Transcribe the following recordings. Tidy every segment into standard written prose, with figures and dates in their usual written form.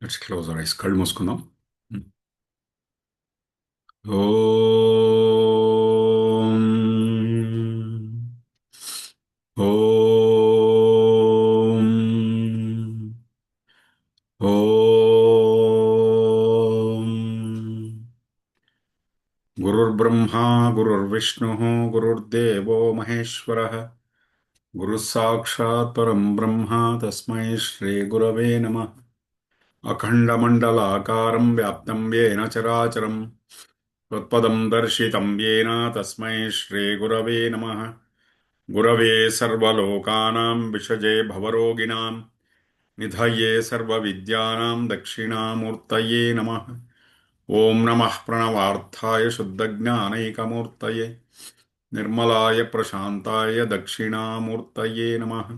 Let's close our eyes. కళ్ళు మూసుకుందాం. ఓం. ఓం. ఓం. గురుర్బ్రహ్మా గురుర్విష్ణుః గురుర్దేవో మహేశ్వరः గురుः సాక్షాత్ పరం బ్రహ్మ తస్మై శ్రీ గురవే నమః. అఖండమండలాకారం వ్యాప్తం యేన చరాచరం त्वत्पदं दर्शितं येन तस्मै श्रीगुरवे नमः. गुरवे सर्वलोकानां विषजे भवरोगिणां निधये सर्वविद्यानां दक्षिणामूर्तये नमः. ॐ नमः प्रणवार्थाय शुद्धज्ञानैकमूर्तये निर्मलाय प्रशान्ताय दक्षिणामूर्तये नमः.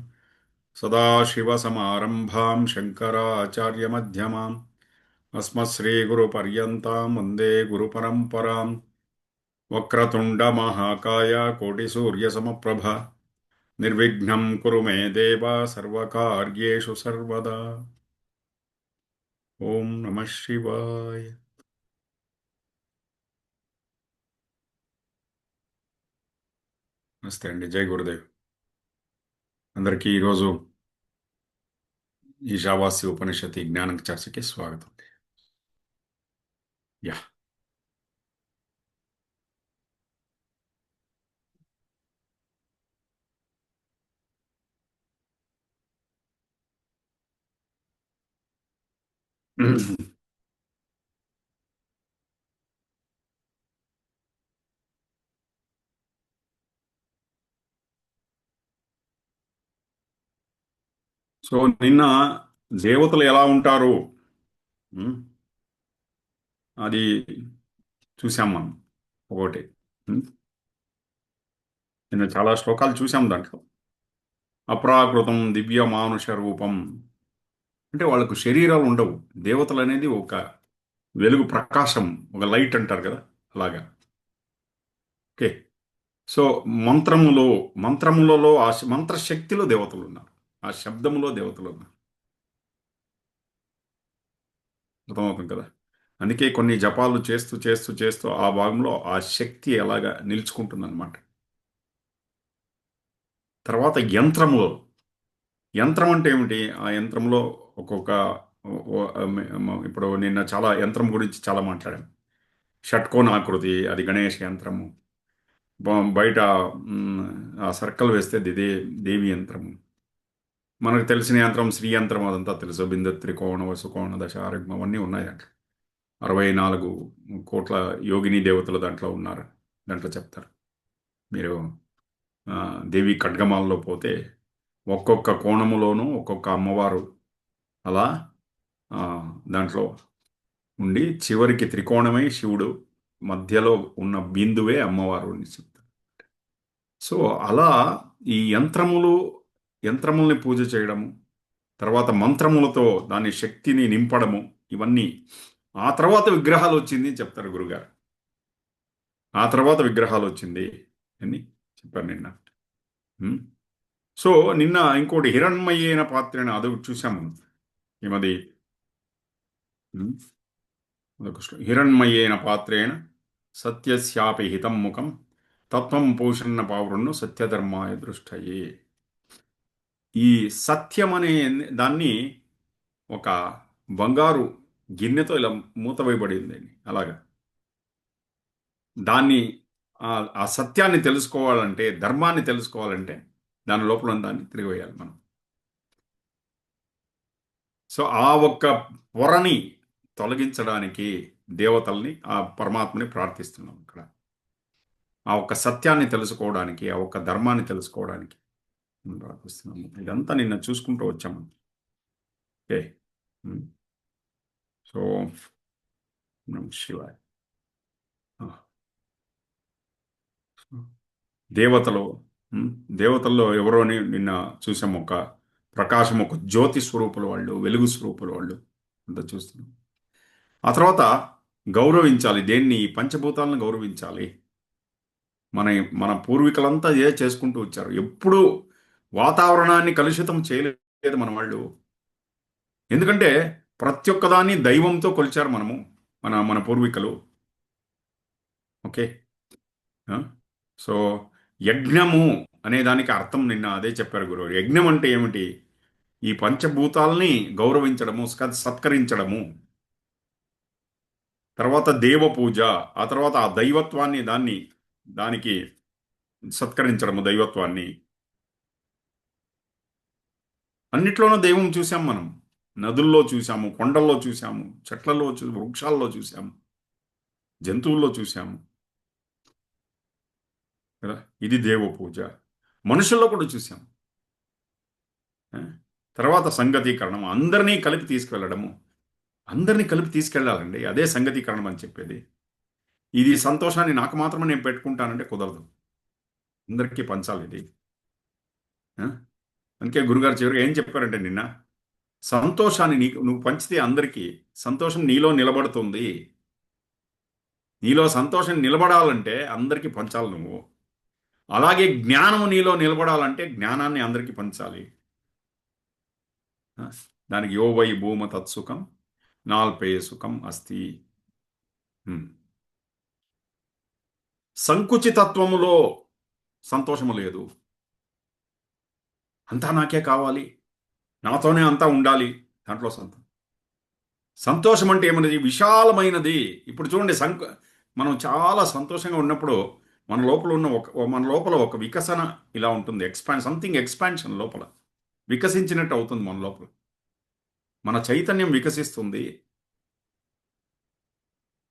सदाशिवसमारम्भां शङ्कराचार्यमध्यमाम् अस्मत्श्रीगुरुपर्यन्तां वन्दे गुरुपरम्पराम्. వక్రతుండ మహాకాయ కోటి సూర్య సమప్రభ నిర్విఘ్నం కురు మే దేవ సర్వకార్యేషు సర్వదా. ఓం నమ శివాయ. నమస్తే అండి. జై గురుదేవ్. అందరికీ ఈరోజు ఈశావాస్య ఉపనిషత్తి జ్ఞాన చర్చకి స్వాగతం. యా. సో నిన్న దేవతలు ఎలా ఉంటారు, ఉమ్, అది చూసాం మనం. ఒకటి, ఉమ్, నిన్న చాలా శ్లోకాలు చూసాం దాంట్లో. అప్రాకృతం దివ్య మానుష రూపం అంటే వాళ్ళకు శరీరాలు ఉండవు. దేవతలు అనేది ఒక వెలుగు ప్రకాశం, ఒక లైట్ అంటారు కదా, అలాగా. ఓకే. సో మంత్రములో మంత్రములలో మంత్రశక్తిలో దేవతలు ఉన్నారు, ఆ శబ్దములో దేవతలు ఉన్నారు. అర్థమవుతుంది కదా. అందుకే కొన్ని జపాలు చేస్తూ చేస్తూ చేస్తూ ఆ భాగంలో ఆ శక్తి ఎలాగా నిలుచుకుంటుంది అనమాట. తర్వాత యంత్రములో, యంత్రం అంటే ఏమిటి? ఆ యంత్రంలో ఒక్కొక్క ఇప్పుడు నిన్న చాలా యంత్రం గురించి చాలా మాట్లాడాం. షట్కోణ ఆకృతి, అది గణేష్ యంత్రము. బయట ఆ సర్కిల్ వేస్తే దేవి యంత్రము. మనకు తెలిసిన యంత్రం శ్రీ యంత్రం, అదంతా తెలుసు. బిందు త్రికోణ వసుకోణ దశారగ్మం అవన్నీ ఉన్నాయి దాంట్లో. 64 కోట్ల యోగిని దేవతలు దాంట్లో ఉన్నారు, దాంట్లో చెప్తారు. మీరు దేవి ఖడ్గమాలలో పోతే ఒక్కొక్క కోణములోనూ ఒక్కొక్క అమ్మవారు అలా ఆ, దాంట్లో ఉండి చివరికి త్రికోణమై శివుడు, మధ్యలో ఉన్న బిందువే అమ్మవారు అని చెప్తారు. సో అలా ఈ యంత్రముల్ని పూజ చేయడము, తర్వాత మంత్రములతో దాని శక్తిని నింపడము, ఇవన్నీ. ఆ తర్వాత విగ్రహాలు వచ్చింది అని చెప్తారు గురుగారు. ఆ తర్వాత విగ్రహాలు వచ్చింది అని చెప్పారు నిన్న. ఉమ్. సో నిన్న ఇంకోటి హిరణ్మయైన పాత్రని అదొకటి చూసాము. ఏమది? ఉమ్. అదొక హిరణ్మయేన పాత్రేణ సత్యస్యాపి హితం ముఖం తత్వం పూషన్న పావురుణ్ణు సత్యధర్మాయ దృష్టయే. ఈ సత్యం అనే దాన్ని ఒక బంగారు గిన్నెతో ఇలా మూత వేయబడింది. అలాగా దాన్ని ఆ ఆ సత్యాన్ని తెలుసుకోవాలంటే, ధర్మాన్ని తెలుసుకోవాలంటే దాని లోపల ఉన్న దాన్ని తిరిగివేయాలి మనం. సో ఆ ఒక్క పొరని తొలగించడానికి దేవతల్ని, ఆ పరమాత్మని ప్రార్థిస్తున్నాం ఇక్కడ. ఆ ఒక్క సత్యాన్ని తెలుసుకోవడానికి, ఆ ఒక్క ధర్మాన్ని తెలుసుకోవడానికి మనం ప్రార్థిస్తున్నాము. ఇదంతా నిన్న చూసుకుంటూ వచ్చాము. ఓకే. ఉమ్. సో నమః శివాయ. ఆ. దేవతలు, ఉమ్, దేవతల్లో ఎవరోని నిన్న చూసాం. ఒక ప్రకాశం, ఒక జ్యోతి స్వరూపుల వాళ్ళు, వెలుగు స్వరూపుల వాళ్ళు అంతా చూస్తున్నాం. ఆ తర్వాత గౌరవించాలి దేన్ని? ఈ పంచభూతాలను గౌరవించాలి. మన మన పూర్వీకులంతా ఇదే చేసుకుంటూ వచ్చారు. ఎప్పుడూ వాతావరణాన్ని కలుషితం చేయలేదు మన వాళ్ళు. ఎందుకంటే ప్రతి ఒక్కదాన్ని దైవంతో కొలిచారు మన మన పూర్వీకులు. ఓకే. ఆ? సో యజ్ఞము అనే దానికి అర్థం నిన్న అదే చెప్పారు గురువు. యజ్ఞం అంటే ఏమిటి? ఈ పంచభూతాల్ని గౌరవించడము, సత్కరించడము, తర్వాత దేవ పూజ, ఆ తర్వాత ఆ దైవత్వాన్ని దానికి సత్కరించడము, దైవత్వాన్ని. అన్నిట్లోనూ దైవం చూసాం మనం. నదుల్లో చూసాము, కొండల్లో చూసాము, చెట్లలో వృక్షాల్లో చూసాము, జంతువుల్లో చూసాము కదా. ఇది దేవ పూజ. మనుషుల్లో కూడా చూసాం. ఆ? తర్వాత సంగతీకరణం, అందరినీ కలిపి తీసుకెళ్ళడము. అందరినీ కలిపి తీసుకెళ్ళాలండి, అదే సంగతీకరణం అని చెప్పేది. ఇది సంతోషాన్ని నాకు మాత్రమే నేను పెట్టుకుంటానంటే కుదరదు, అందరికీ పంచాలి ఇది. ఆ? అందుకే గురుగారు చివరిగా ఏం చెప్పారంటే నిన్న, సంతోషాన్ని నువ్వు పంచితే అందరికీ సంతోషం నీలో నిలబడుతుంది. నీలో సంతోషం నిలబడాలంటే అందరికీ పంచాలి నువ్వు. అలాగే జ్ఞానం నీలో నిలబడాలంటే జ్ఞానాన్ని అందరికీ పంచాలి. ఆ? దానికి యో వై భూమ తత్సుఖం నాల్పే సుఖం అస్తి. ఉమ్. సంకుచితత్వములో సంతోషము లేదు. అంతా నాకే కావాలి, నాతోనే అంతా ఉండాలి, దాంట్లో సంతోషం అంటే ఏమన్నది? విశాలమైనది. ఇప్పుడు చూడండి, మనం చాలా సంతోషంగా ఉన్నప్పుడు మన లోపల ఒక వికసన ఇలా ఉంటుంది. సంథింగ్ ఎక్స్పాన్షన్ లోపల వికసించినట్టు అవుతుంది మన లోపల. మన చైతన్యం వికసిస్తుంది.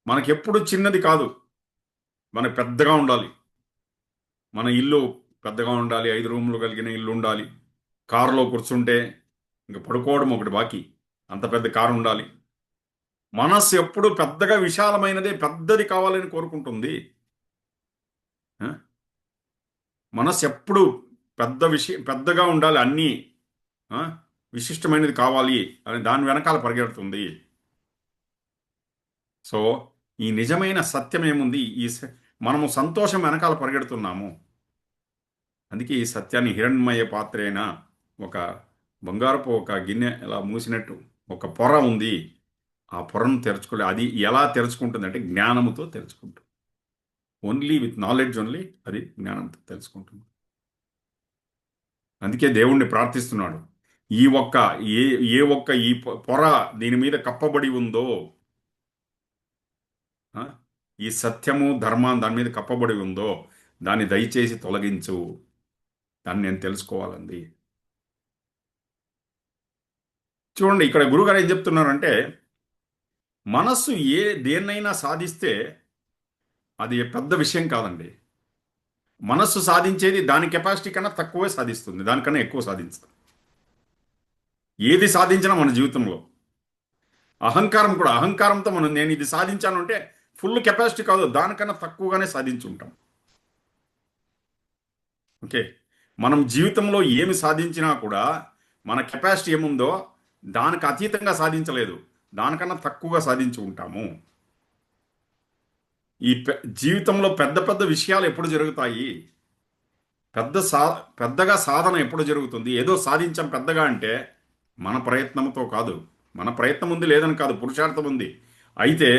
మనకెప్పుడు చిన్నది కాదు, మనకు పెద్దగా ఉండాలి. మన ఇల్లు పెద్దగా ఉండాలి, 5 రూములు కలిగిన ఇల్లు ఉండాలి. కారులో కూర్చుంటే ఇంక పడుకోవడం ఒకటి బాకీ, అంత పెద్ద కారు ఉండాలి. మనస్సు ఎప్పుడు పెద్దగా విశాలమైనదే, పెద్దది కావాలని కోరుకుంటుంది. ఆ? మనస్సు ఎప్పుడు పెద్దగా ఉండాలి, అన్నీ ఆ? విశిష్టమైనది కావాలి అని దాని వెనకాల పరిగెడుతుంది. సో ఈ నిజమైన సత్యం ఏముంది? మనము సంతోషం వెనకాల పరిగెడుతున్నాము. అందుకే ఈ సత్యాన్ని హిరణ్మయ పాత్రైన ఒక బంగారపు ఒక గిన్నె ఇలా మూసినట్టు ఒక పొర ఉంది. ఆ పొరను తెరుచుకోలే. అది ఎలా తెరుచుకుంటుంది అంటే జ్ఞానముతో తెరుచుకుంటుంది. ఓన్లీ విత్ నాలెడ్జ్ ఓన్లీ అది జ్ఞానంతో తెలుసుకుంటుంది. అందుకే దేవుణ్ణి ప్రార్థిస్తున్నాడు. ఈ ఒక్క ఏ ఏ ఒక్క ఈ పొర దీని మీద కప్పబడి ఉందో, ఆ, ఈ సత్యము ధర్మం దాని మీద కప్పబడి ఉందో, దాన్ని దయచేసి తొలగించు, దాన్ని నేను తెలుసుకోవాలంది. చూడండి, ఇక్కడ గురుగారు ఏం చెప్తున్నారంటే, మనస్సు దేన్నైనా సాధిస్తే అది పెద్ద విషయం కాదండి. మనస్సు సాధించేది దాని కెపాసిటీ కన్నా తక్కువే సాధిస్తుంది, దానికన్నా ఎక్కువ సాధిస్తుంది. ఏది సాధించినా మన జీవితంలో అహంకారం కూడా, అహంకారంతో నేను ఇది సాధించాను అంటే ఫుల్ కెపాసిటీ కాదు, దానికన్నా తక్కువగానే సాధించి ఉంటాం. ఓకే. మనం జీవితంలో ఏమి సాధించినా కూడా మన కెపాసిటీ ఏముందో దానికి అతీతంగా సాధించలేదు, దానికన్నా తక్కువగా సాధించి ఉంటాము. జీవితంలో పెద్ద పెద్ద విషయాలు ఎప్పుడు జరుగుతాయి? పెద్ద సా పెద్దగా సాధన ఎప్పుడు జరుగుతుంది? ఏదో సాధించాం పెద్దగా అంటే మన ప్రయత్నంతో కాదు. మన ప్రయత్నం ఉంది లేదని కాదు, పురుషార్థం ఉంది. అయితే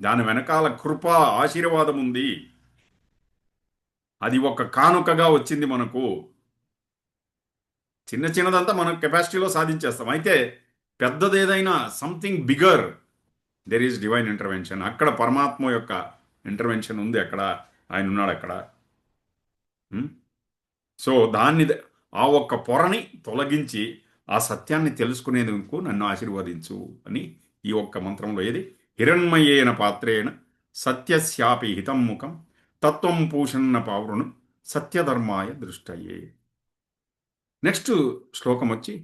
దాని వెనకాల కృప, ఆశీర్వాదం ఉంది. అది ఒక కానుకగా వచ్చింది మనకు. చిన్న చిన్నదంతా మన కెపాసిటీలో సాధించేస్తాం. అయితే పెద్దది ఏదైనా something bigger, there is divine intervention. అక్కడ పరమాత్మ యొక్క ఇంటర్వెన్షన్ ఉంది. అక్కడ ఆయన ఉన్నాడు అక్కడ. సో ఆ ఒక్క పొరని తొలగించి ఆ సత్యాన్ని తెలుసుకునేందుకు నన్ను ఆశీర్వదించు అని ఈ ఒక్క మంత్రంలో ఏది హిరణ్మయేన పాత్రేణ సత్యస్యాపి హితం ముఖం తత్వం పూషన్న పావృను సత్యధర్మాయ దృష్టయే. నెక్స్ట్ శ్లోకం వచ్చి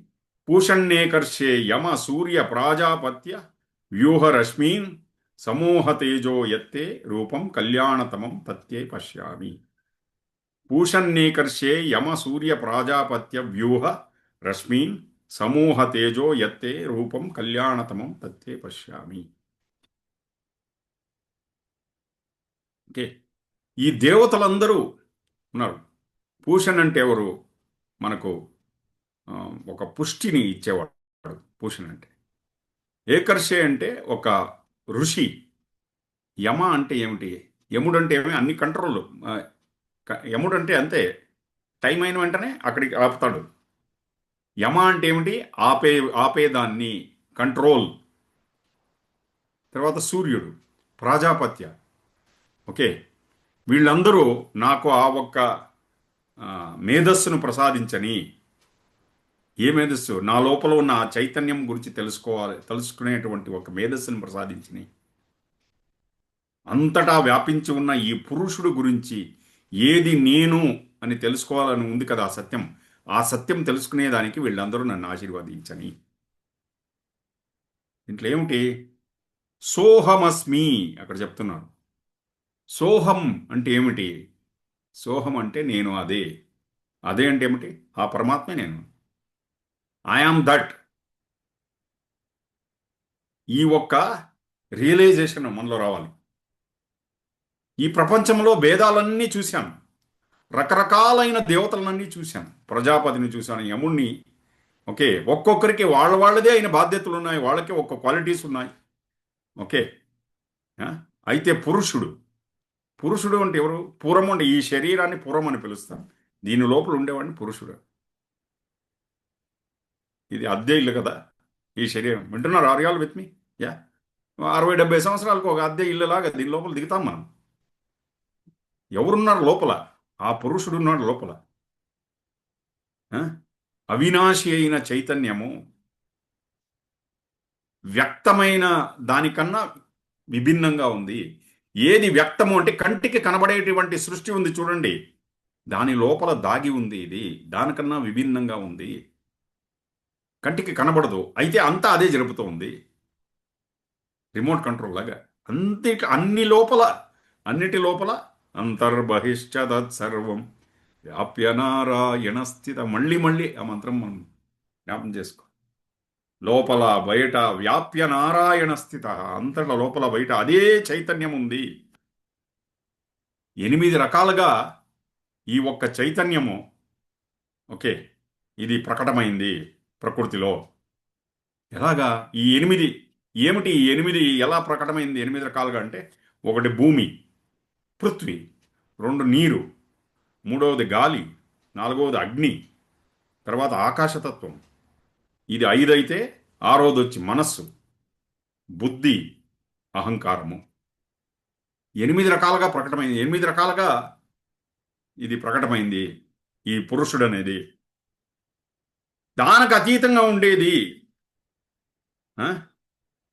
పూషణ్యేకర్షే యమ సూర్య ప్రాజాపత్య వ్యూహరశ్మీన్ సమూహ తేజో యత్తే రూపం కళ్యాణతమం తత్యే పశ్యామి. పూషణ్యేకర్షే యమ సూర్య ప్రాజాపత్య వ్యూహ రశ్మీన్ సమూహ తేజో యత్తే రూపం కళ్యాణతమం తత్తే పశ్యామి. ఓకే. ఈ దేవతలందరూ ఉన్నారు. పూషణ్ అంటే ఎవరు? మనకు ఒక పుష్టిని ఇచ్చేవాడు పూషణ్ అంటే. ఏకర్షే అంటే ఒక ఋషి. యమ అంటే ఏమిటి? యముడు అంటే ఏమి? అన్ని కంట్రోల్. యముడు అంటే అంతే, టైం అయిన వెంటనే అక్కడికి ఆపుతాడు. యమ అంటే ఏమిటి? ఆపే ఆపేదాన్ని, కంట్రోల్. తర్వాత సూర్యుడు, ప్రాజాపత్య. ఓకే, వీళ్ళందరూ నాకు ఆ ఒక్క మేధస్సును ప్రసాదించని. ఏ మేధస్సు? నా లోపల ఉన్న ఆ చైతన్యం గురించి తెలుసుకునేటువంటి ఒక మేధస్సును ప్రసాదించని. అంతటా వ్యాపించి ఉన్న ఈ పురుషుడు గురించి ఏది నేను అని తెలుసుకోవాలని ఉంది కదా ఆ సత్యం. ఆ సత్యం తెలుసుకునేదానికి వీళ్ళందరూ నన్ను ఆశీర్వదించని. దీంట్లో ఏమిటి? సోహమస్మి అక్కడ చెప్తున్నాడు. సోహం అంటే ఏమిటి? సోహం అంటే నేను అదే. అదే అంటే ఏమిటి? ఆ పరమాత్మే నేను. I am that. ఈ ఒక్క రియలైజేషన్ మనలో రావాలి. ఈ ప్రపంచంలో భేదాలన్నీ చూశాను. రకరకాలైన దేవతలన్నీ చూశాను. ప్రజాపతిని చూశాను, యముణ్ణి. ఓకే, ఒక్కొక్కరికి వాళ్ళదే అయిన బాధ్యతలు ఉన్నాయి, వాళ్ళకి ఒక్క క్వాలిటీస్ ఉన్నాయి. ఓకే. ఆ? అయితే పురుషుడు, పురుషుడు అంటే ఎవరు? పూర్వం అంటే ఈ శరీరాన్ని పూర్వం అని పిలుస్తాం. దీని లోపల ఉండేవాడిని పురుషుడు. ఇది అద్దె ఇల్లు కదా ఈ శరీరం. వింటున్నారు? Are all with me? Yeah. 60-70 సంవత్సరాలకు ఒక అద్దె ఇల్లులాగా దీని లోపల దిగుతాం మనం. ఎవరున్నారు లోపల? ఆ పురుషుడు ఉన్నాడు లోపల. ఆ? అవినాశి అయిన చైతన్యము వ్యక్తమైన దానికన్నా విభిన్నంగా ఉంది. ఏది వ్యక్తము అంటే కంటికి కనబడేటువంటి సృష్టి ఉంది చూడండి, దాని లోపల దాగి ఉంది. ఇది దానికన్నా విభిన్నంగా ఉంది. కంటికి కనబడదు, అయితే అంతా అదే జరుపుతూ ఉంది. రిమోట్ కంట్రోల్ లాగా. అన్ని లోపల, అన్నిటి లోపల అంతర్బహిశ్చ తత్సర్వం వ్యాప్య నారాయణ స్థిత. మళ్ళీ మళ్ళీ ఆ మంత్రం మనం జ్ఞాపం చేసుకో. లోపల బయట వ్యాప్య నారాయణ స్థిత. అంతటా లోపల బయట అదే చైతన్యం ఉంది. 8 రకాలుగా ఈ ఒక్క చైతన్యము, ఓకే, ఇది ప్రకటమైంది ప్రకృతిలో. ఎలాగా ఈ 8? ఏమిటి ఈ 8 ఎలా ప్రకటమైంది 8 రకాలుగా అంటే? ఒకటి భూమి, పృథ్వీ. రెండు నీరు. మూడవది గాలి. నాలుగవది అగ్ని. తర్వాత ఆకాశతత్వం. ఇది 5 అయితే ఆరోది వచ్చి మనస్సు, బుద్ధి, అహంకారము. 8 రకాలుగా ప్రకటమైంది. 8 రకాలుగా ఇది ప్రకటమైంది ఈ పురుషుడు అనేది. దానికి అతీతంగా ఉండేది, ఆ?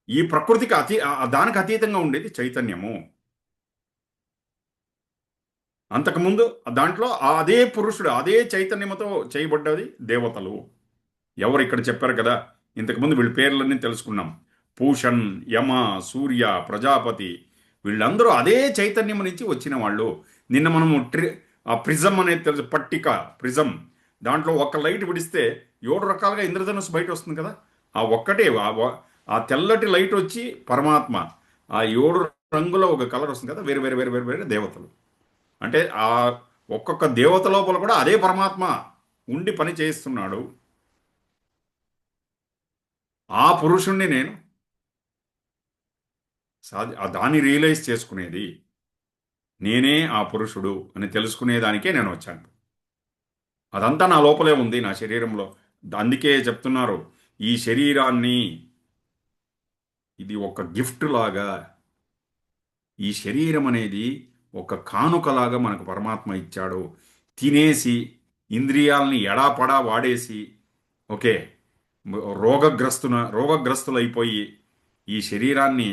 ఈ ప్రకృతికి దానికి అతీతంగా ఉండేది చైతన్యము. అంతకుముందు దాంట్లో అదే పురుషుడు అదే చైతన్యముతో చేయబడ్డది దేవతలు. ఎవరు ఇక్కడ చెప్పారు కదా, ఇంతకుముందు వీళ్ళ పేర్లన్నీ తెలుసుకున్నాం. పూషన్, యమ, సూర్య, ప్రజాపతి, వీళ్ళందరూ అదే చైతన్యం నుంచి వచ్చిన వాళ్ళు. నిన్న మనము ఆ ప్రిజం అనేది తెలుసు, పట్టిక ప్రిజం. దాంట్లో ఒక్క లైట్ విడిస్తే 7 రకాలుగా ఇంద్రధనుస్సు బయట వస్తుంది కదా. ఆ ఒక్కటే ఆ తెల్లటి లైట్ వచ్చి పరమాత్మ. ఆ 7 రంగుల ఒక కలర్ వస్తుంది కదా, వేరు వేరు వేరు వేరు వేరు దేవతలు. అంటే ఆ ఒక్కొక్క దేవత లోపల కూడా అదే పరమాత్మ ఉండి పని చేయిస్తున్నాడు. ఆ పురుషుణ్ణి నేను దాన్ని రియలైజ్ చేసుకునేది, నేనే ఆ పురుషుడు అని తెలుసుకునేదానికే నేను వచ్చాను. అదంతా నా లోపలే ఉంది, నా శరీరంలో. అందుకే చెప్తున్నారు, ఈ శరీరాన్ని, ఇది ఒక గిఫ్ట్ లాగా. ఈ శరీరం అనేది ఒక కానుకలాగా మనకు పరమాత్మ ఇచ్చాడు. తినేసి ఇంద్రియాలని ఎడాపడా వాడేసి, ఓకే, రోగగ్రస్తులైపోయి ఈ శరీరాన్ని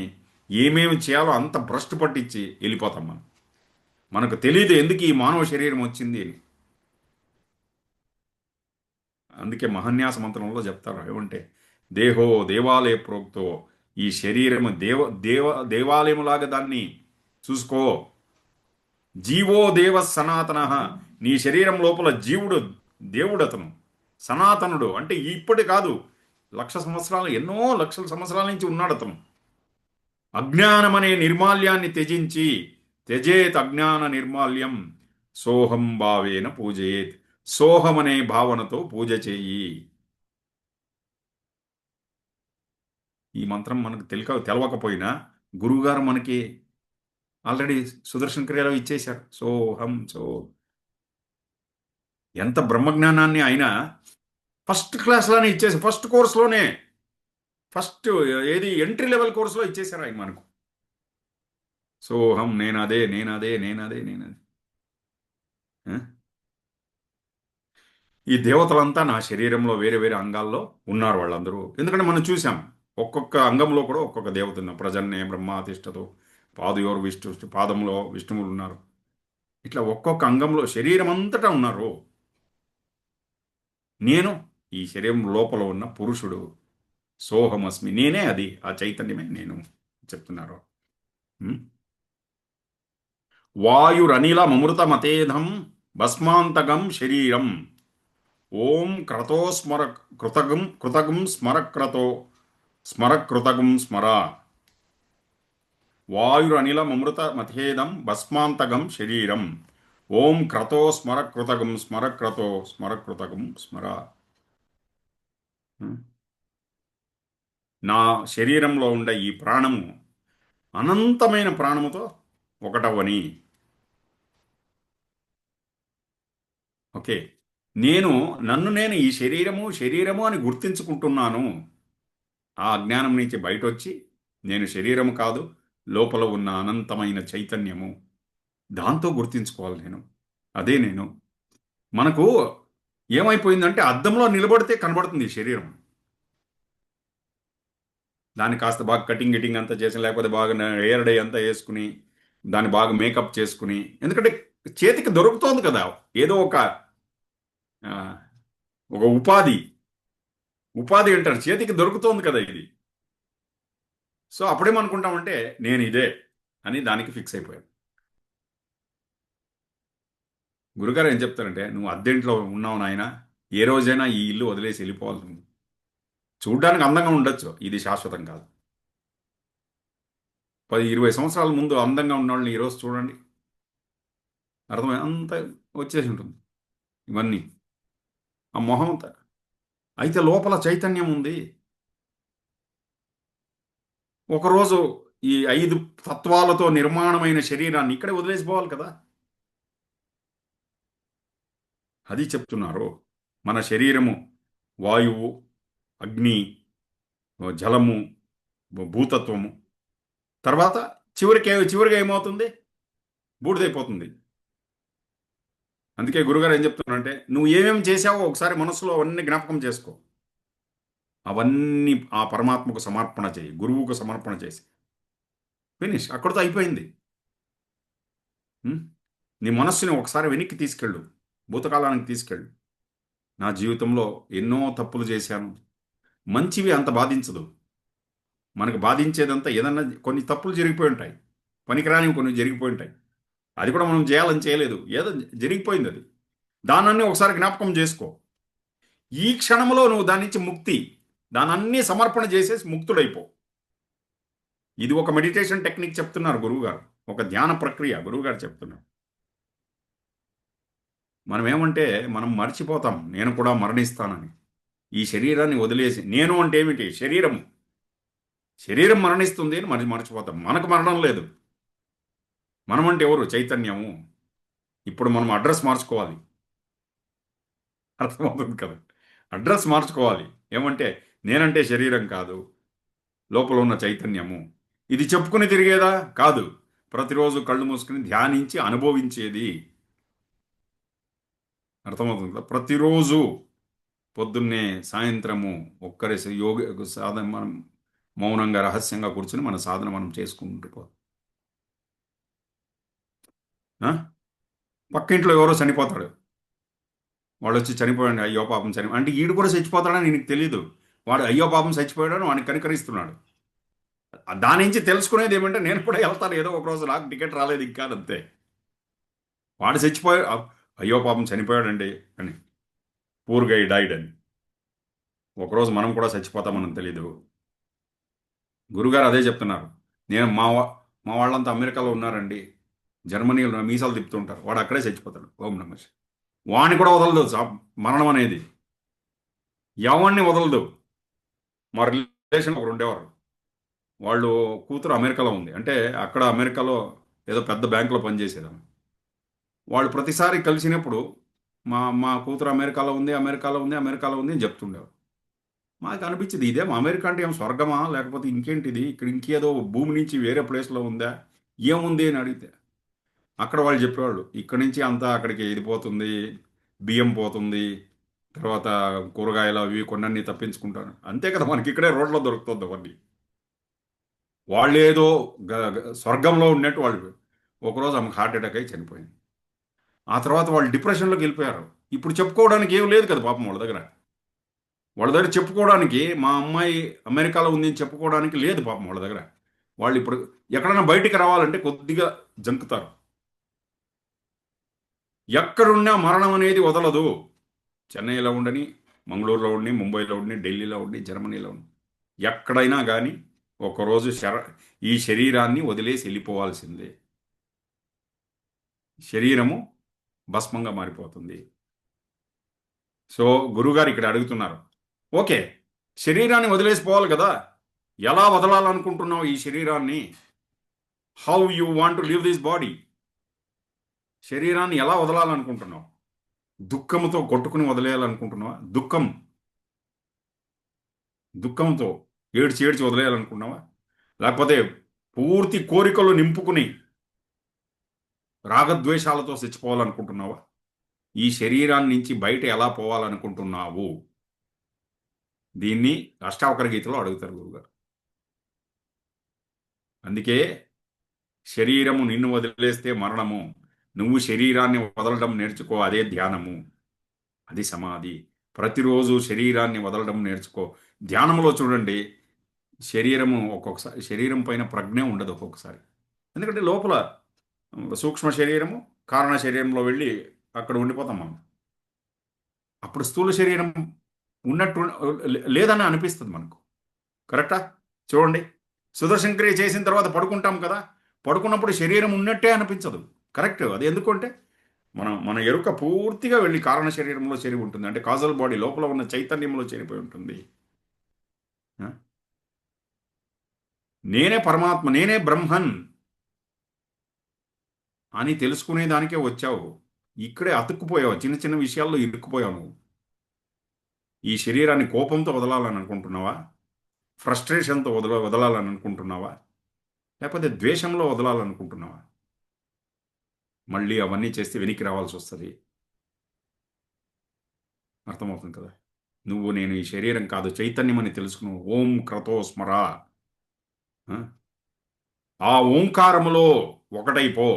ఏమేమి చేయాలో అంత భ్రష్టు పట్టించి వెళ్ళిపోతాం మనం. మనకు తెలియదు ఎందుకు ఈ మానవ శరీరం వచ్చింది అని. అందుకే మహాన్యాస మంత్రంలో చెప్తారు ఏమంటే, దేహో దేవాలయ ప్రోక్తో. ఈ శరీరం దేవాలయములాగా దాన్ని చూసుకో. జీవో దేవ సనాతన. నీ శరీరం లోపల జీవుడు దేవుడు, అతను సనాతనుడు. అంటే ఇప్పటి కాదు, 1,00,000 సంవత్సరాలు, ఎన్నో లక్షల సంవత్సరాల నుంచి ఉన్నాడు అతను. అజ్ఞానమనే నిర్మాల్యాన్ని త్యజించి, త్యజేత్ అజ్ఞాన నిర్మాల్యం సోహం భావేన పూజయేత్. సోహం అనే భావనతో పూజ చేయి. ఈ మంత్రం మనకు తెలవకపోయినా గురువుగారు మనకి ఆల్రెడీ సుదర్శన క్రియలో ఇచ్చేశారు. సోహం సో ఎంత బ్రహ్మజ్ఞానాన్ని అయినా ఫస్ట్ క్లాస్‌లోనే ఇచ్చేసి ఫస్ట్ కోర్స్‌లోనే ఫస్ట్ ఏది ఎంట్రీ లెవెల్ కోర్స్‌లో ఇచ్చేసారు ఆయన మనకు. సోహం నేనదే, నేనదే, నేనదే, నేనదే. ఆ! ఈ దేవతలంతా నా శరీరంలో వేరే వేరే అంగాల్లో ఉన్నారు వాళ్ళందరూ. ఎందుకంటే మనం చూసాం. ఒక్కొక్క అంగంలో కూడా ఒక్కొక్క దేవత ఉన్నారు. ప్రజన్నే బ్రహ్మ తిష్టతో పాదయోర్ విష్ణు పాదంలో విష్ణువులు ఉన్నారు. ఇట్లా ఒక్కొక్క అంగంలో శరీరం అంతటా ఉన్నారు. నేను ఈ శరీరం లోపల ఉన్న పురుషుడు. సోహమస్మి. నేనే అది. ఆ చైతన్యమే నేను చెప్తున్నారు. హ్మ్. వాయురనిలమమృతమతేధం భస్మాంతకం శరీరం. ఓం క్రతో స్మర కృతగం స్మర క్రతో స్మర కృతగం స్మర. వాయురనిలమమృతమథేదం భస్మాంతకం శరీరం. ఓం క్రతో స్మర కృతగం స్మర క్రతో స్మర కృతగం స్మర. హ్మ్. నా శరీరంలో ఉండే ఈ ప్రాణము అనంతమైన ప్రాణముతో ఒకటవని. ఓకే. నేను నన్ను ఈ శరీరము అని గుర్తించుకుంటున్నాను. ఆ అజ్ఞానం నుంచి బయటొచ్చి నేను శరీరము కాదు, లోపల ఉన్న అనంతమైన చైతన్యము. దాంతో గుర్తించుకోవాలి నేను. అదే నేను. మనకు ఏమైపోయిందంటే అద్దంలో నిలబడితే కనబడుతుంది ఈ శరీరం. దాన్ని కాస్త బాగా కటింగ్, గిటింగ్ అంతా చేసి లేకపోతే బాగా హెయిర్ డై అంతా యేసుకుని, దాన్ని బాగా మేకప్ చేసుకుని ఎందుకంటే చేతికి దొరుకుతోంది కదా! ఏదో ఆహ్, ఒక ఉపాధి అంటారు. చేతికి దొరుకుతోంది కదా ఇది. సో, అప్పుడేమనుకుంటామంటే నేనిదే అని దానికి ఫిక్స్ అయిపోయాం. గురుగారు ఏం చెప్తారంటే, "నువ్వు అద్దెంట్లో ఉన్నావు నాయనా. ఏ రోజైనా ఈ ఇల్లు వదిలేసి ఎళ్ళిపోవాలి నువ్వు. చూడ్డానికి అందంగా ఉండొచ్చు. ఇది శాశ్వతం కాదు. 10, 20 సంవత్సరాల ముందు అందంగా ఉన్నోళ్ళని ఈరోజు చూడండి. అంతా వచ్చేసి ఉంటుంది. ఇవన్నీ. ఆ మొహం అంతా. అయితే లోపల చైతన్యం ఉంది. ఒకరోజు ఈ 5 తత్వాలతో నిర్మాణమైన శరీరాన్ని ఇక్కడే వదిలేసిపోవాలి కదా!" అది చెప్తున్నారు. మన శరీరము వాయువు, అగ్ని, జలము, భూతత్వము. తర్వాత చివరిగా ఏమవుతుంది? బూడిదైపోతుంది. అందుకే గురుగారు ఏం చెప్తున్నారంటే, "నువ్వు ఏమేమి చేశావో ఒకసారి మనసులో అవన్నీ జ్ఞాపకం చేసుకో. అవన్నీ ఆ పరమాత్మకు సమర్పణ చెయ్యి. గురువుకు సమర్పణ చేసి. ఫినిష్. అక్కడితో అయిపోయింది. హ్మ్. నీ మనస్సుని ఒకసారి వెనక్కి తీసుకెళ్ళు. భూతకాలానికి తీసుకెళ్ళు. నా జీవితంలో ఎన్నో తప్పులు చేశాను. మంచివి అంత బాధించదు. మనకు బాధించేదంతా ఏదన్నా కొన్ని తప్పులు జరిగిపోయి ఉంటాయి. పనికిరానివి కొన్ని జరిగిపోయి ఉంటాయి. అది కూడా మనం చేయాలని చేయలేదు. ఏదో జరిగిపోయిందది. దానన్నీ ఒకసారి జ్ఞాపకం చేసుకో. ఈ క్షణంలో నువ్వు దాని నుంచి దానన్నీ సమర్పణ చేసేసి ముక్తుడైపో. ఇది ఒక మెడిటేషన్ టెక్నిక్ చెప్తున్నారు గురువుగారు. ఒక ధ్యాన ప్రక్రియ గురువుగారు చెప్తున్నారు. మనమేమంటే మనం మర్చిపోతాం. నేను కూడా మరణిస్తానని. ఈ శరీరాన్ని వదిలేసి నేను అంటే ఏమిటి? శరీరము. శరీరం మరణిస్తుంది అని మర్చిపోతాం. మనకు మరణం లేదు. మనమంటే ఎవరు? చైతన్యము. ఇప్పుడు మనం అడ్రెస్ మార్చుకోవాలి. అర్థమవుతుంది కదా! అడ్రెస్ మార్చుకోవాలి. ఏమంటే నేనంటే శరీరం కాదు. లోపల ఉన్న చైతన్యము. ఇది చెప్పుకుని తిరిగేదా? కాదు. ప్రతిరోజు కళ్ళు మూసుకొని ధ్యానించి అనుభవించేది. అర్థమవుతుంది కదా! ప్రతిరోజు పొద్దున్నే, సాయంత్రము ఒక్కరేసి సాధన మనం మౌనంగా, రహస్యంగా కూర్చొని మన సాధన మనం చేసుకుంటూ ఆ! పక్కింట్లో ఎవరో చనిపోతాడు. వాడొచ్చి చనిపోయాడు. అయ్యో పాపం అంటే ఈడు కూడా చచ్చిపోతాడని ఈయనకి తెలీదు. వాడు అయ్యో పాపం చచ్చిపోయాడని వాడిని కనికరిస్తున్నాడు. దాని నుంచి తెలుసుకునేదేమంటే నేను కూడా ఎళ్తాను ఏదో ఒక రోజు నాకు టికెట్ రాలేదు ఇంకా అని అంతే. వాడు చచ్చిపోయా అయ్యో పాపం చనిపోయాడండి అని. పూర్ గై డైడ్ అని. ఒకరోజు మనం కూడా చచ్చిపోతామని తెలీదు. గురుగారు అదే చెప్తున్నారు. నేను మా వాళ్ళంతా అమెరికాలో ఉన్నారండి. జర్మనీలో మీసాలు తిప్పుతూ ఉంటారు. వాడు అక్కడే చచ్చిపోతాడు. ఓం నమః శివాయ. వాడిని కూడా వదలదు మరణం అనేది. ఎవడిని వదలదు. మా రిలేషన్‌లో ఒకరుండేవారు. వాళ్ళు కూతురు అమెరికాలో ఉంది. అంటే అక్కడ అమెరికాలో ఏదో పెద్ద బ్యాంకులో పనిచేసేదాన్ని. వాళ్ళు ప్రతిసారి కలిసినప్పుడు మా మా కూతురు అమెరికాలో ఉంది, అమెరికాలో ఉంది, అమెరికాలో ఉంది అని చెప్తుండేవారు. మాకు అనిపించింది ఇదేం అమెరికా అంటే ఏం స్వర్గమా? లేకపోతే ఇంకేంటిది? ఇక్కడ ఇంకేదో భూమి నుంచి వేరే ప్లేస్‌లో ఉందా? ఏముంది అని అడిగితే, అక్కడ వాళ్ళు చెప్పేవాళ్ళు. ఇక్కడి నుంచి అంతా అక్కడికి ఇది పోతుంది, బియ్యం పోతుంది, తర్వాత కూరగాయలు అవి కొన్నన్నీ తప్పించుకుంటారు. అంతే కదా! మనకి ఇక్కడే రోడ్లో దొరుకుతుంది అవన్నీ. వాళ్ళేదో స్వర్గంలో ఉన్నట్టు వాళ్ళు ఒకరోజు ఆమెకు హార్ట్ అటాక్ అయ్యి చనిపోయింది. ఆ తర్వాత వాళ్ళు డిప్రెషన్‌లోకి వెళ్ళిపోయారు. ఇప్పుడు చెప్పుకోవడానికి ఏమి లేదు కదా పాపం వాళ్ళ దగ్గర. వాళ్ళ దగ్గర చెప్పుకోవడానికి మా అమ్మాయి అమెరికాలో ఉంది అని చెప్పుకోవడానికి లేదు పాపం వాళ్ళ దగ్గర. వాళ్ళు ఇప్పుడు ఎక్కడైనా బయటికి రావాలంటే కొద్దిగా జంకుతారు. ఎక్కడున్నా మరణం అనేది వదలదు. చెన్నైలో ఉండని, మంగళూరులో ఉండని, ముంబైలో ఉండని, ఢిల్లీలో ఉండని, జర్మనీలో ఉండని. ఎక్కడైనా గానీ ఒకరోజు ఈ శరీరాన్ని వదిలేసి వెళ్ళిపోవాల్సిందే. శరీరము భస్మంగా మారిపోతుంది. సో, గురువుగారు ఇక్కడ అడుగుతున్నారు. ఓకే. శరీరాన్ని వదిలేసిపోవాలి కదా! ఎలా వదలాలనుకుంటున్నావు ఈ శరీరాన్ని? How you want to leave this body? శరీరాన్ని ఎలా వదలాలనుకుంటున్నావు? దుఃఖముతో కొట్టుకుని వదిలేయాలనుకుంటున్నావా? దుఃఖంతో ఏడ్చి ఏడ్చి వదిలేయాలనుకుంటున్నావా? లేకపోతే పూర్తి కోరికలు నింపుకుని రాగద్వేషాలతో చచ్చిపోవాలనుకుంటున్నావా? ఈ శరీరాన్ని నుంచి బయట ఎలా పోవాలనుకుంటున్నావు? దీన్ని అష్టావకర గీతలో అడుగుతారు గురువుగారు. అందుకే శరీరము నిన్ను వదిలేస్తే మరణము. నువ్వు శరీరాన్ని వదలడం నేర్చుకో అదే ధ్యానము. అది సమాధి. ప్రతిరోజు శరీరాన్ని వదలడం నేర్చుకో. ధ్యానంలో చూడండి శరీరము ఒక్కొక్కసారి శరీరం పైన ప్రజ్ఞ ఉండదు ఒక్కొక్కసారి. ఎందుకంటే లోపల సూక్ష్మ శరీరము, కారణ శరీరంలో వెళ్ళి అక్కడ ఉండిపోతాం మనం. అప్పుడు స్థూల శరీరం ఉన్నట్టు లేదని అనిపిస్తుంది మనకు. కరెక్టా? చూడండి. సుదర్శన క్రియ చేసిన తర్వాత పడుకుంటాం కదా! పడుకున్నప్పుడు శరీరం ఉన్నట్టే అనిపించదు. కరెక్ట్. అది ఎందుకంటే మన ఎరుక పూర్తిగా వెళ్ళి కారణ శరీరంలో చేరి ఉంటుంది. అంటే కాజల్ బాడీ లోపల ఉన్న చైతన్యంలో చేరిపోయి ఉంటుంది. ఆ! నేనే పరమాత్మ, నేనే బ్రహ్మన్ అని తెలుసుకునే దానికే వచ్చావు. ఇక్కడే అతుక్కుపోయావు. చిన్న చిన్న విషయాల్లో ఇరుక్కుపోయావు నువ్వు. ఈ శరీరాన్ని కోపంతో వదలాలని అనుకుంటున్నావా? ఫ్రస్ట్రేషన్‌తో వదలాలని అనుకుంటున్నావా? లేకపోతే ద్వేషంలో వదలాలనుకుంటున్నావా? మళ్ళీ అవన్నీ చేస్తే వెనక్కి రావాల్సొస్తది. అర్థమవుతుంది కదా! నేను ఈ శరీరం కాదు చైతన్యమని తెలుసుకును. ఓం క్రతో స్మర. ఆ! ఆ ఓంకారములో ఒకటైపో.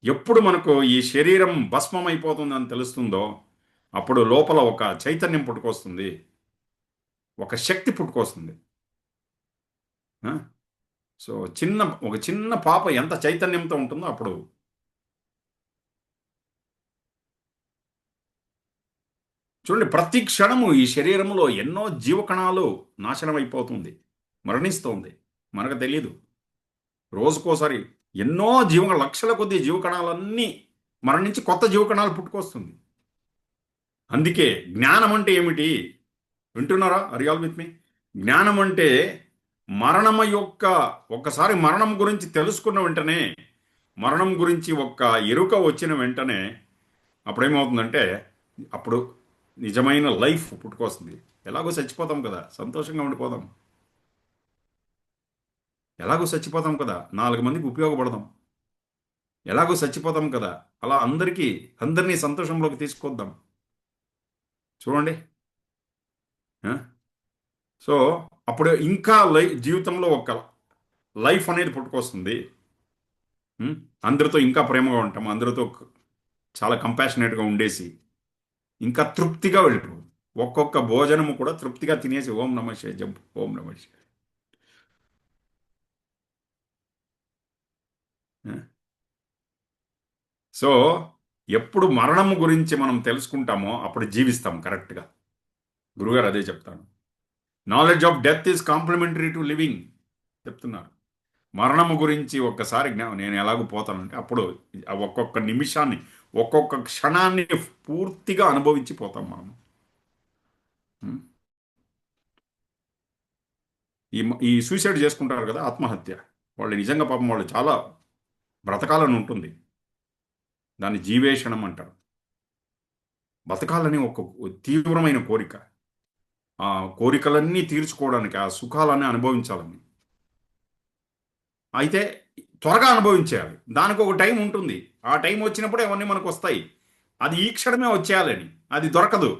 ఎప్పుడు మనకు ఈ శరీరం భస్మమైపోతుందని తెలుస్తుందో, అప్పుడు లోపల ఒక చైతన్యం పుట్టుకొస్తుంది. ఒక శక్తి పుట్టుకొస్తుంది. ఆ! సో, ఒక చిన్న పాప ఎంత చైతన్యంతో ఉంటుందో అప్పుడు చూడండి ప్రతి క్షణము ఈ శరీరంలో ఎన్నో జీవకణాలు నాశనం అయిపోతుంది. మరణిస్తోంది. మనకు తెలీదు. రోజుకోసారి ఎన్నో లక్షల కొద్దీ జీవకణాలన్నీ మరణించి కొత్త జీవకణాలు పుట్టుకొస్తుంది. అందుకే జ్ఞానం అంటే ఏమిటి? వింటున్నారా? ఆర్ యు ఆల్ విత్ మీ? జ్ఞానం అంటే మరణము యొక్క ఒక్కసారి మరణం గురించి తెలుసుకున్న వెంటనే, మరణం గురించి ఒక్క ఎరుక వచ్చిన వెంటనే అప్పుడేమవుతుందంటే, అప్పుడు నిజమైన లైఫ్ పుట్టుకొస్తుంది. ఎలాగో చచ్చిపోతాం కదా! సంతోషంగా ఉండిపోదాం. ఎలాగో చచ్చిపోతాం కదా! 4 మందికి ఉపయోగపడదాం. ఎలాగో చచ్చిపోతాం కదా! అలా అందరినీ సంతోషంలోకి తీసుకొద్దాం. చూడండి. ఆ! సో, అప్పుడు ఇంకా జీవితంలో ఒక లైఫ్ అనేది పుట్టుకొస్తుంది. హ్మ్. అందరితో ఇంకా ప్రేమగా ఉంటాం. అందరితో చాలా కంపాషనేట్‌గా ఉండేసి, ఇంకా తృప్తిగా వెళ్ళిపోవాలి. ఒక్కొక్క భోజనము కూడా తృప్తిగా తినేసి ఓం నమ శివాయ జంప్ ఓం నమ శివాయ. ఆ! సో, ఎప్పుడు మరణం గురించి మనం తెలుసుకుంటామో అప్పుడు జీవిస్తాం కరెక్ట్‌గా. గురువుగారు అదే చెప్తాను. Knowledge of death is complimentary to living చెప్తున్నారు. మరణము గురించి ఒక్కసారి నేను ఎలాగో పోతానంటే అప్పుడు ఆ ఒక్కొక్క నిమిషాన్ని, ఒక్కొక్క క్షణాన్ని పూర్తిగా అనుభవించి పోతాం మనం. హ్మ్. ఈ ఈ సూసైడ్ చేసుకుంటారు కదా, ఆత్మహత్య, వాళ్ళు నిజంగా పాపం వాళ్ళు చాలా బ్రతకాలని ఉంటుంది. దాన్ని జీవేషణం అంటారు. బతకాలని ఒక తీవ్రమైన కోరిక. ఆ కోరికలన్నీ తీర్చుకోవడానికి, ఆ సుఖాలన్నీ అనుభవించాలని. అయితే త్వరగా అనుభవించేయాలి. దానికి ఒక టైం ఉంటుంది. ఆ టైం వచ్చినప్పుడు అవన్నీ మనకు వస్తాయి. అది ఈ క్షణమే వచ్చేయాలని. అది దొరకదు.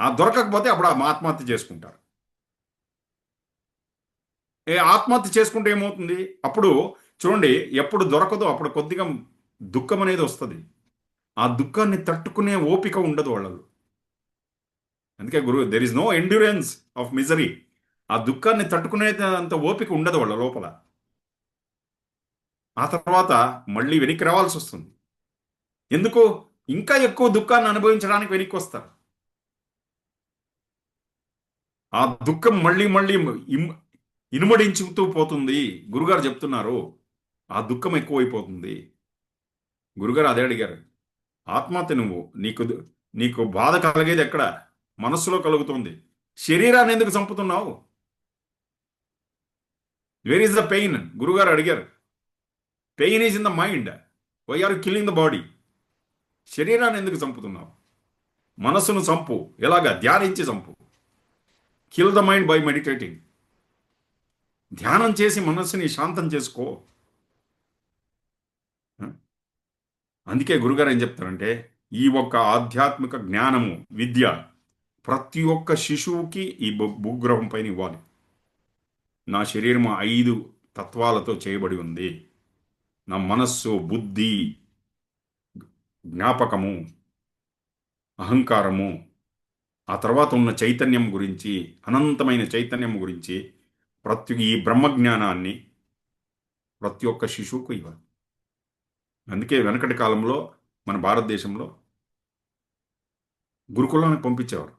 ఆ దొరకకపోతే అప్పుడు ఆ ఆత్మహత్య చేసుకుంటారు. ఆత్మహత్య చేసుకుంటే ఏమవుతుంది? అప్పుడు చూడండి, ఎప్పుడు దొరకదో అప్పుడు కొద్దిగా దుఃఖం అనేది వస్తుంది. ఆ దుఃఖాన్ని తట్టుకునే ఓపిక ఉండదు వాళ్ళలో. అందుకే గురు, there is no endurance of misery. ఆ దుఃఖాన్ని తట్టుకునే అంత ఓపిక ఉండదు వాళ్ళ లోపల. ఆ తర్వాత మళ్ళీ వెనక్కి రావాల్సి వస్తుంది. ఎందుకు? ఇంకా ఎక్కువ దుఃఖాన్ని అనుభవించడానికి వెనక్కి వస్తారు. ఆ దుఃఖం మళ్ళీ మళ్ళీ ఇనుమడించుతూ పోతుంది. గురుగారు చెప్తున్నారు, ఆ దుఃఖం ఎక్కువైపోతుంది. గురుగారు అదే అడిగారు. ఆత్మహత్య నువ్వు, నీకు బాధ కలిగేది ఎక్కడ? మనస్సులో కలుగుతుంది. శరీరాన్ని ఎందుకు చంపుతున్నావు? Where is the pain? గురుగారు అడిగారు. Pain is in the mind. Why are killing the body? శరీరాన్ని ఎందుకు చంపుతున్నావు? మనస్సును చంపు. ఎలాగా? ధ్యానించి చంపు. Kill the mind by meditating. ధ్యానం చేసి మనస్సుని శాంతం చేసుకో. అందుకే గురుగారు ఏం చెప్తారంటే, ఈ ఒక్క ఆధ్యాత్మిక జ్ఞానము, విద్య ప్రతి ఒక్క శిశువుకి ఈ భూగ్రహం పైన ఇవ్వాలి. నా శరీరం 5 తత్వాలతో చేయబడి ఉంది. నా మనస్సు, బుద్ధి, జ్ఞాపకము, అహంకారము, ఆ తర్వాత ఉన్న చైతన్యం గురించి, అనంతమైన చైతన్యం గురించి, ఈ బ్రహ్మజ్ఞానాన్ని ప్రతి ఒక్క శిశువుకు ఇవ్వాలి. అందుకే వెనకటి కాలంలో మన భారతదేశంలో గురుకులానికి పంపించేవారు.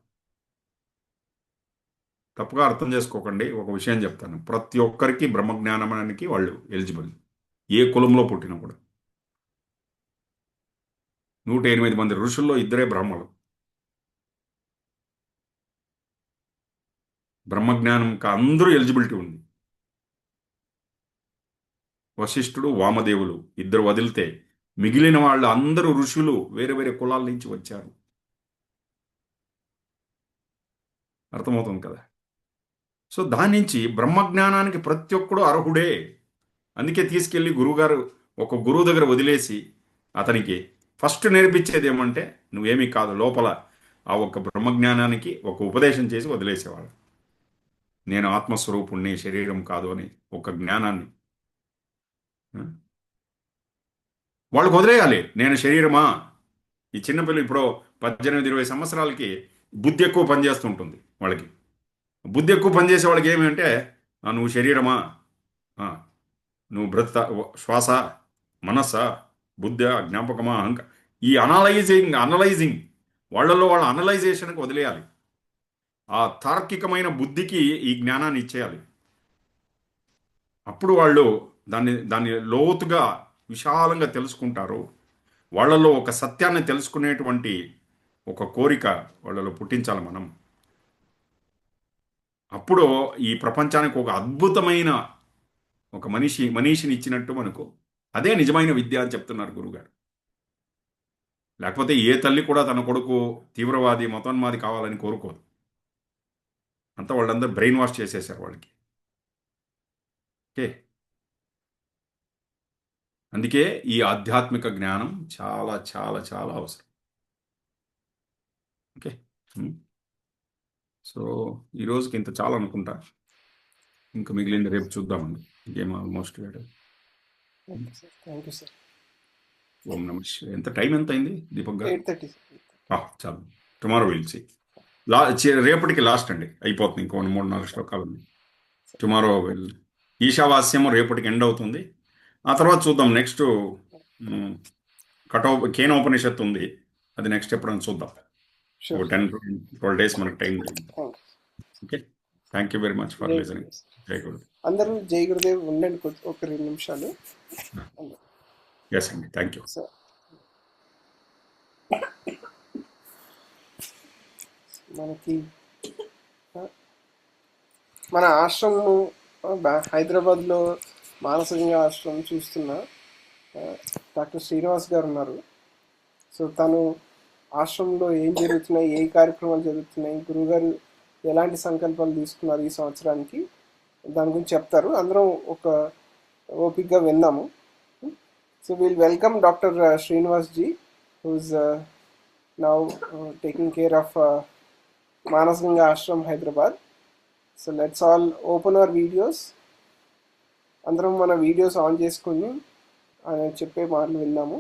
తప్పుగా అర్థం చేసుకోకండి, ఒక విషయం చెప్తాను. ప్రతి ఒక్కరికి బ్రహ్మజ్ఞానానికి వాళ్ళు ఎలిజిబుల్. ఏ కులంలో పుట్టినా కూడా. 108 మంది ఋషుల్లో 2 బ్రహ్మలు. బ్రహ్మజ్ఞానంకి అందరూ ఎలిజిబిలిటీ ఉంది. వశిష్ఠుడు, వామదేవులు 2 వదిలితే మిగిలిన వాళ్ళు అందరూ ఋషులు వేరే వేరే కులాల నుంచి వచ్చారు. అర్థమవుతుంది కదా? సో దాని నుంచి బ్రహ్మజ్ఞానానికి ప్రతి ఒక్కడు అర్హుడే. అందుకే తీసుకెళ్లి గురువుగారు ఒక గురువు దగ్గర వదిలేసి అతనికి ఫస్ట్ నేర్పించేది ఏమంటే, నువ్వేమీ కాదు, లోపల ఆ ఒక్క బ్రహ్మజ్ఞానానికి ఒక ఉపదేశం చేసి వదిలేసేవాడు. నేను ఆత్మస్వరూపుణ్ణి, శరీరం కాదు అని ఒక జ్ఞానాన్ని వాళ్ళకు వదిలేయాలి. నేను శరీరమా? ఈ చిన్నపిల్లలు ఇప్పుడు 18-20 సంవత్సరాలకి బుద్ధి ఎక్కువ పనిచేస్తుంటుంది వాళ్ళకి. బుద్ధి ఎక్కువ పనిచేసే వాళ్ళకి ఏమి అంటే, నువ్వు శరీరమా? ఆ, నువ్వు శ్వాస, మనస్స, బుద్ధ, జ్ఞాపకమా, ఈ అనలైజింగ్ వాళ్ళలో వాళ్ళ అనలైజేషన్కి వదిలేయాలి. ఆ తార్కికమైన బుద్ధికి ఈ జ్ఞానాన్ని ఇచ్చేయాలి. అప్పుడు వాళ్ళు దాన్ని లోతుగా విశాలంగా తెలుసుకుంటారు. వాళ్ళలో ఒక సత్యాన్ని తెలుసుకునేటువంటి ఒక కోరిక వాళ్ళలో పుట్టించాలి మనం. అప్పుడు ఈ ప్రపంచానికి ఒక అద్భుతమైన ఒక మనీషిని ఇచ్చినట్టు మనకు అదే నిజమైన విద్య అని చెప్తున్నారు గురుగారు. లేకపోతే ఏ తల్లి కూడా తన కొడుకు తీవ్రవాది, మతోన్మాది కావాలని కోరుకోదు. అంతా వాళ్ళందరూ బ్రెయిన్ వాష్ చేసేసారు వాళ్ళకి. ఓకే. అందుకే ఈ ఆధ్యాత్మిక జ్ఞానం చాలా చాలా చాలా అవసరం. ఓకే. సో ఈ రోజుకి ఇంత చాలా అనుకుంటా. ఇంకా మిగిలింది రేపు చూద్దామండి. ఇంకేం ఆల్మోస్ట్ థ్యాంక్ యూ సార్. ఓం నమ శివాయ. ఎంత టైం ఎంత అయింది దీపక్ గారు? 8:30. చాలు. Tomorrow will see. రేపటికి లాస్ట్ అండి, అయిపోతుంది. ఇంకో 3-4 శ్లోకాలు ఉంది. Tomorrow will. ఈశావాస్యం రేపటికి ఎండ్ అవుతుంది. ఆ తర్వాత చూద్దాం. నెక్స్ట్ కేనోపనిషత్తు ఉంది. అది నెక్స్ట్ ఎప్పుడైనా చూద్దాం. ఒక 10-12 డేస్ మనకు టైం దొరికింది. Okay. Thank you very much for listening. జై గురు. అందరూ జై గురుదేవ్ ఉండండి ఒక 2 నిమిషాలు. ఎస్ అండి, థ్యాంక్ యూ. సార్ మనకి మన ఆశ్రమము హైదరాబాద్లో మానసికంగా ఆశ్రమం చూస్తున్న డాక్టర్ శ్రీనివాస్ గారు ఉన్నారు. సో తను ఆశ్రమంలో ఏం జరుగుతున్నాయి, ఏ కార్యక్రమాలు జరుగుతున్నాయి, గురువుగారు ఎలాంటి సంకల్పాలు తీసుకున్నారు ఈ సంవత్సరానికి, దాని గురించి చెప్తారు. అందరం ఒక ఓపిక్గా విందాము. So will welcome doctor Srinivas ji, who's now taking care of Manasaganga Ashram Hyderabad. So let's all open our videos. అందరం మన వీడియోస్ ఆన్ చేసుకుని ఆయన చెప్పే మాటలు విందాము.